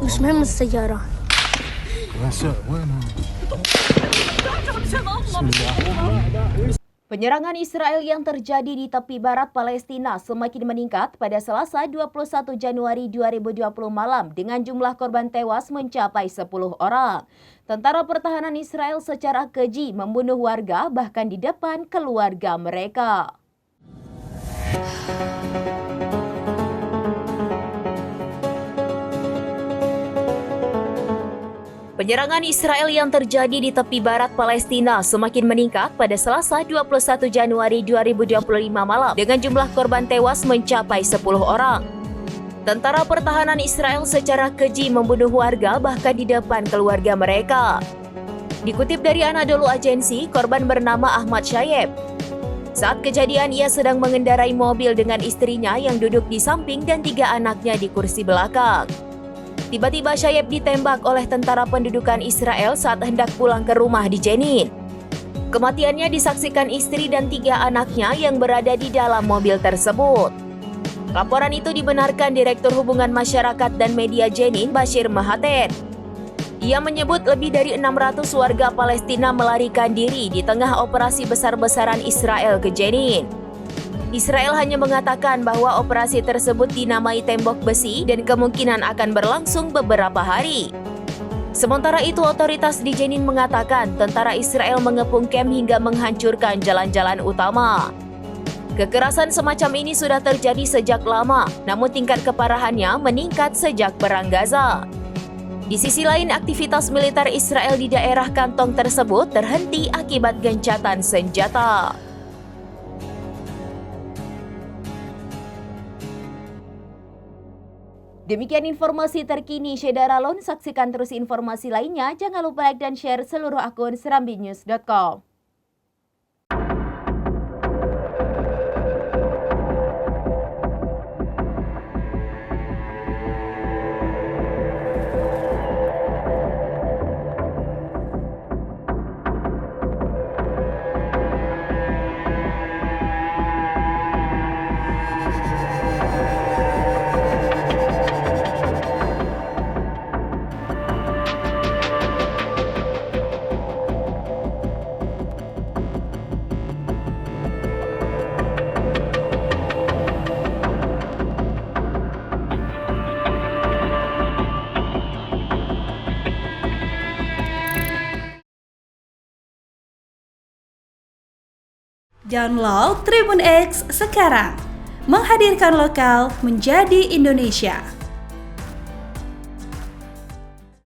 مش مهم السيارة. Penyerangan Israel yang terjadi di tepi barat Palestina semakin meningkat pada Selasa 21 Januari 2020 malam dengan jumlah korban tewas mencapai 10 orang. Tentara pertahanan Israel secara keji membunuh warga bahkan di depan keluarga mereka. Penyerangan Israel yang terjadi di tepi barat Palestina semakin meningkat pada Selasa 21 Januari 2025 malam dengan jumlah korban tewas mencapai 10 orang. Tentara pertahanan Israel secara keji membunuh warga bahkan di depan keluarga mereka. Dikutip dari Anadolu Agency, korban bernama Ahmad Shayeb. Saat kejadian, ia sedang mengendarai mobil dengan istrinya yang duduk di samping dan 3 anaknya di kursi belakang. Tiba-tiba Shayeb ditembak oleh tentara pendudukan Israel saat hendak pulang ke rumah di Jenin. Kematiannya disaksikan istri dan 3 anaknya yang berada di dalam mobil tersebut. Laporan itu dibenarkan Direktur Hubungan Masyarakat dan Media Jenin, Bashir Mahater. Ia menyebut lebih dari 600 warga Palestina melarikan diri di tengah operasi besar-besaran Israel ke Jenin. Israel hanya mengatakan bahwa operasi tersebut dinamai tembok besi dan kemungkinan akan berlangsung beberapa hari. Sementara itu, otoritas di Jenin mengatakan tentara Israel mengepung kamp hingga menghancurkan jalan-jalan utama. Kekerasan semacam ini sudah terjadi sejak lama, namun tingkat keparahannya meningkat sejak Perang Gaza. Di sisi lain, aktivitas militer Israel di daerah kantong tersebut terhenti akibat gencatan senjata. Demikian informasi terkini Syedara Lon. Saksikan terus informasi lainnya. Jangan lupa like dan share seluruh akun serambinews.com. Download Tribun X sekarang, menghadirkan lokal menjadi Indonesia.